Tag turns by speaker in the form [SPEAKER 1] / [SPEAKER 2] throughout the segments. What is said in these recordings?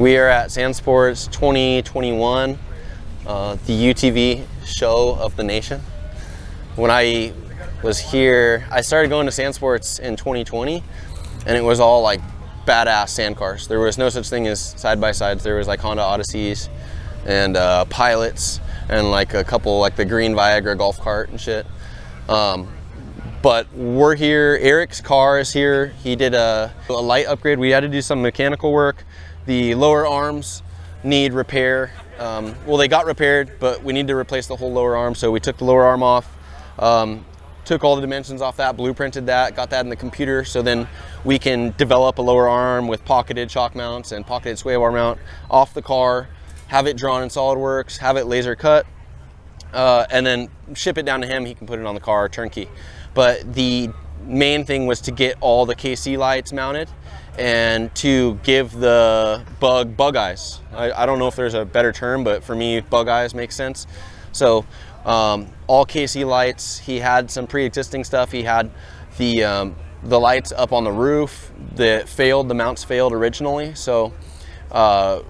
[SPEAKER 1] We are at Sand Sports 2021, the UTV show of the nation. When I was here, I started going to Sand Sports in 2020, and it was all like badass sand cars. There was no such thing as side-by-sides. There was like Honda Odysseys and pilots and like a couple like the green Viagra golf cart and shit. But we're here, Eric's car is here. He did a light upgrade. We had to do some mechanical work. The lower arms need repair. Well, they got repaired, but we need to replace the whole lower arm. So we took the lower arm off, took all the dimensions off that, blueprinted that, got that in the computer. So then we can develop a lower arm with pocketed shock mounts and pocketed sway bar mount off the car, have it drawn in SolidWorks, have it laser cut, and then ship it down to him. He can put it on the car, turnkey. But the main thing was to get all the KC lights mounted and to give the bug eyes. I don't know if there's a better term, but for me, bug eyes makes sense. So all KC lights. He had some pre-existing stuff. He had the lights up on the roof that failed. The mounts failed originally, so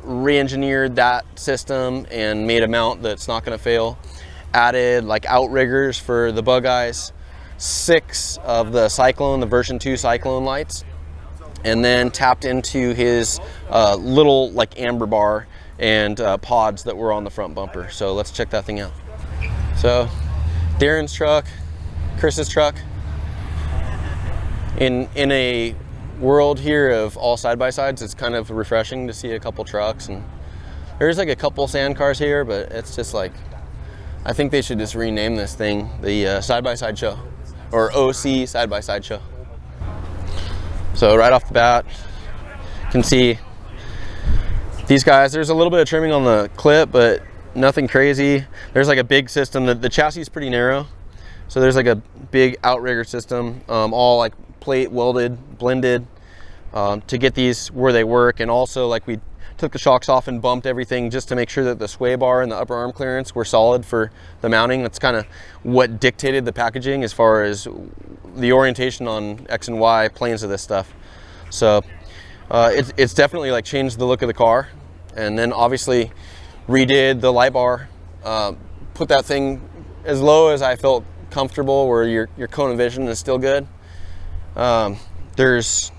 [SPEAKER 1] re-engineered that system and made a mount that's not going to fail. Added like outriggers for the bug eyes. 6 of the Cyclone, the version 2 Cyclone lights, and then tapped into his little like amber bar and pods that were on the front bumper. So let's check that thing out. So Darren's truck, Chris's truck. In a world here of all side-by-sides, it's kind of refreshing to see a couple trucks, and there's like a couple sand cars here, but it's just like, I think they should just rename this thing the side-by-side show, or OC side-by-side show. So right off the bat, you can see these guys. There's a little bit of trimming on the clip, but nothing crazy. There's like a big system. The chassis is pretty narrow, so there's like a big outrigger system, all like plate welded, blended, to get these where they work. And also like we took the shocks off and bumped everything just to make sure that the sway bar and the upper arm clearance were solid for the mounting. That's kind of what dictated the packaging as far as the orientation on X and Y planes of this stuff. So it's definitely like changed the look of the car. And then obviously redid the light bar, put that thing as low as I felt comfortable where your cone of vision is still good. There's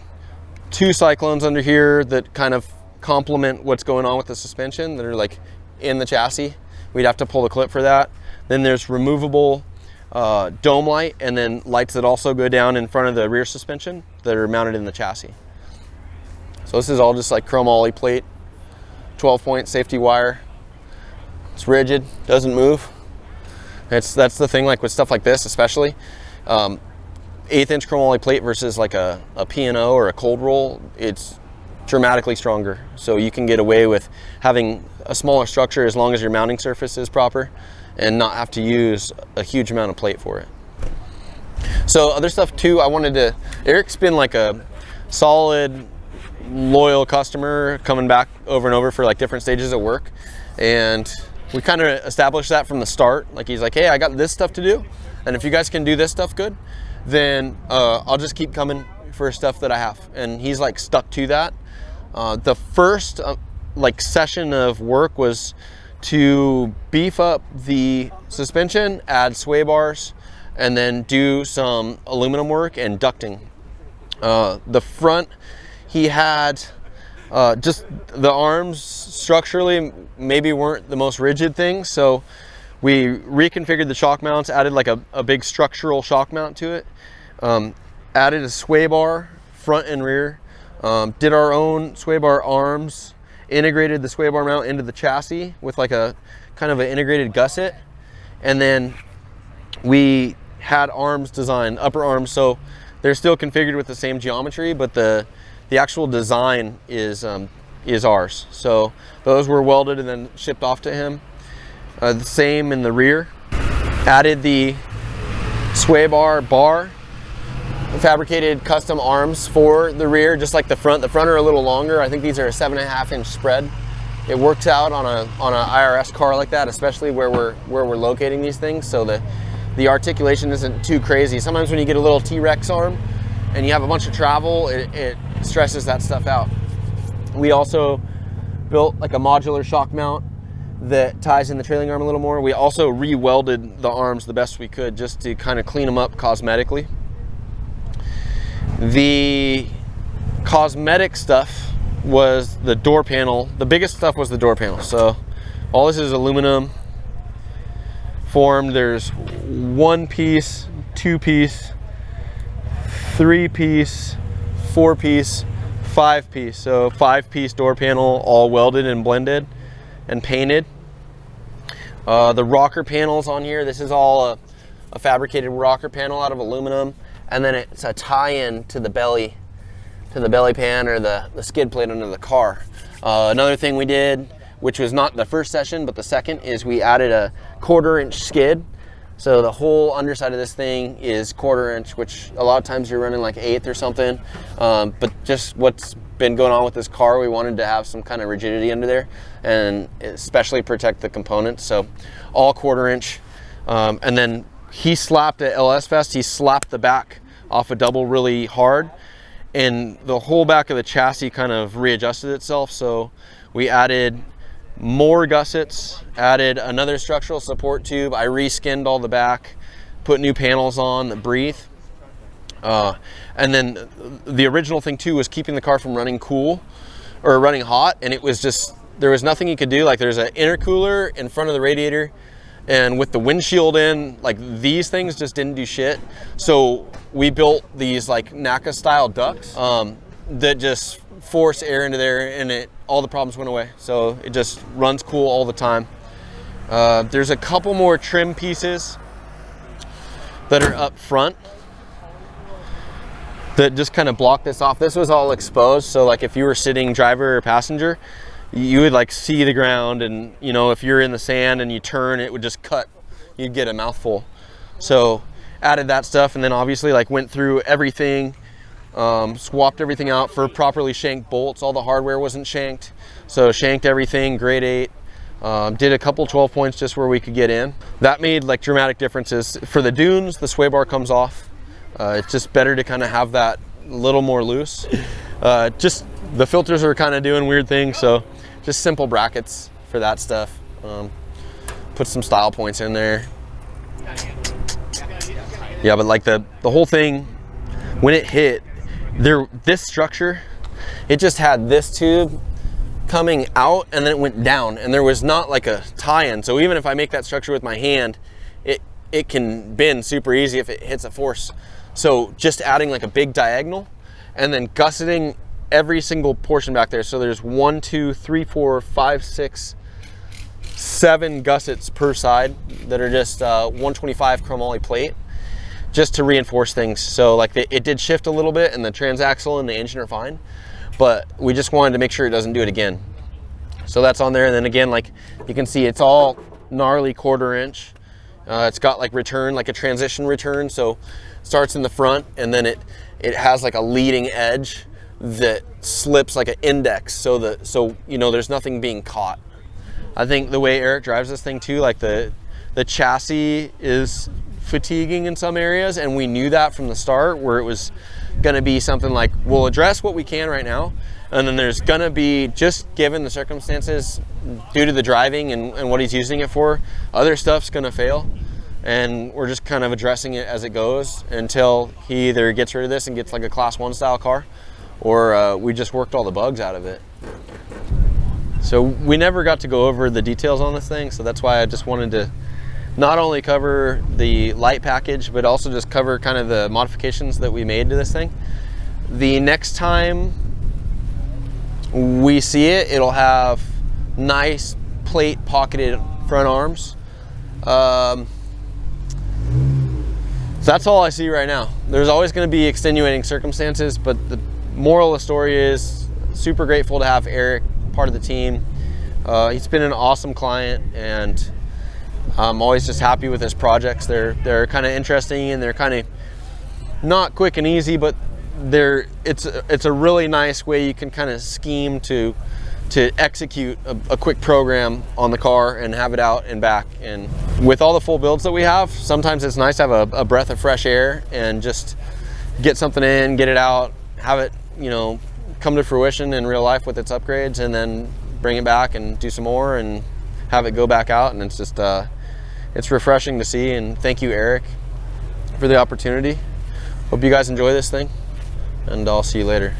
[SPEAKER 1] 2 Cyclones under here that kind of complement what's going on with the suspension that are like in the chassis. We'd have to pull the clip for that. Then there's removable dome light, and then lights that also go down in front of the rear suspension that are mounted in the chassis. So this is all just like chrome ollie plate, 12-point safety wire. It's rigid, doesn't move. That's the thing, like with stuff like this especially. 1/8-inch chrome ollie plate versus like a P&O or a cold roll, it's dramatically stronger. So you can get away with having a smaller structure as long as your mounting surface is proper and not have to use a huge amount of plate for it. So other stuff too, Eric's been like a solid, loyal customer coming back over and over for like different stages of work. And we kind of established that from the start. Like he's like, hey, I got this stuff to do, and if you guys can do this stuff good, then I'll just keep coming for stuff that I have. And he's like stuck to that. The first like session of work was to beef up the suspension, add sway bars, and then do some aluminum work and ducting. The front, he had just the arms structurally maybe weren't the most rigid thing, so we reconfigured the shock mounts, added like a big structural shock mount to it, added a sway bar front and rear, did our own sway bar arms, integrated the sway bar mount into the chassis with like a kind of an integrated gusset, and then we had arms designed, upper arms, so they're still configured with the same geometry, but the actual design is ours. So those were welded and then shipped off to him. The same in the rear. Added the sway bar, fabricated custom arms for the rear, just like the front. The front are a little longer. I think these are a 7.5-inch spread. It works out on a IRS car like that, especially where we're locating these things, so the articulation isn't too crazy. Sometimes when you get a little T-Rex arm and you have a bunch of travel, it stresses that stuff out. We also built like a modular shock mount that ties in the trailing arm a little more. We also re-welded the arms the best we could just to kind of clean them up cosmetically. The cosmetic stuff was the door panel. The biggest stuff was the door panel. So all this is aluminum formed. There's 1 piece, 2 piece, 3 piece, 4 piece, 5 piece. So 5-piece door panel, all welded and blended and painted. The rocker panels on here, this is all a fabricated rocker panel out of aluminum, and then it's a tie-in to the belly pan or the skid plate under the car. Another thing we did, which was not the first session but the second, is we added a 1/4-inch skid. So the whole underside of this thing is 1/4-inch, which a lot of times you're running like 1/8 or something. But just what's been going on with this car, we wanted to have some kind of rigidity under there and especially protect the components. So all 1/4-inch. And then he slapped at LS Fest, he slapped the back off a double really hard, and the whole back of the chassis kind of readjusted itself. So we added more gussets, added another structural support tube. I reskinned all the back, put new panels on that breathe. And then the original thing too was keeping the car from running cool or running hot, and it was just, there was nothing you could do. Like there's an intercooler in front of the radiator, and with the windshield in, like these things just didn't do shit. So we built these like NACA style ducts that just force air into there, and all the problems went away. So it just runs cool all the time. There's a couple more trim pieces that are up front that just kind of block this off. This was all exposed, so like if you were sitting driver or passenger, you would like see the ground, and you know, if you're in the sand and you turn, it would just cut, you'd get a mouthful. So added that stuff, and then obviously like went through everything, swapped everything out for properly shanked bolts. All the hardware wasn't shanked, so shanked everything, grade 8. Did a couple 12 points just where we could get in. That made like dramatic differences. For the dunes, the sway bar comes off. It's just better to kind of have that a little more loose. Just the filters are kind of doing weird things, so just simple brackets for that stuff. Put some style points in there. Yeah, but like the whole thing, when it hit, this structure, it just had this tube coming out and then it went down, and there was not like a tie-in. So even if I make that structure with my hand, it can bend super easy if it hits a force. So just adding like a big diagonal and then gusseting every single portion back there. So there's 1, 2, 3, 4, 5, 6, 7 gussets per side that are just 125 chromoly plate, just to reinforce things. So like it did shift a little bit, and the transaxle and the engine are fine, but we just wanted to make sure it doesn't do it again. So that's on there. And then again, like you can see, it's all gnarly 1/4-inch. It's got like return, like a transition return. So it starts in the front, and then it has like a leading edge that slips like an index, so you know, there's nothing being caught. I think the way Eric drives this thing too, like the chassis is fatiguing in some areas, and we knew that from the start, where it was gonna be something like, we'll address what we can right now, and then there's gonna be, just given the circumstances due to the driving and what he's using it for, other stuff's gonna fail, and we're just kind of addressing it as it goes until he either gets rid of this and gets like a Class 1 style car, or we just worked all the bugs out of it. So we never got to go over the details on this thing, so that's why I just wanted to not only cover the light package, but also just cover kind of the modifications that we made to this thing. The next time we see it, it'll have nice plate pocketed front arms. So that's all I see right now. There's always going to be extenuating circumstances, but the moral of the story is super grateful to have Eric part of the team. He's been an awesome client, and I'm always just happy with his projects. They're kind of interesting, and they're kind of not quick and easy, but it's a really nice way you can kind of scheme to execute a quick program on the car and have it out and back. And with all the full builds that we have, sometimes it's nice to have a breath of fresh air and just get something in, get it out, have it, you know, come to fruition in real life with its upgrades, and then bring it back and do some more and have it go back out. And it's just, it's refreshing to see. And thank you, Eric, for the opportunity. Hope you guys enjoy this thing, and I'll see you later.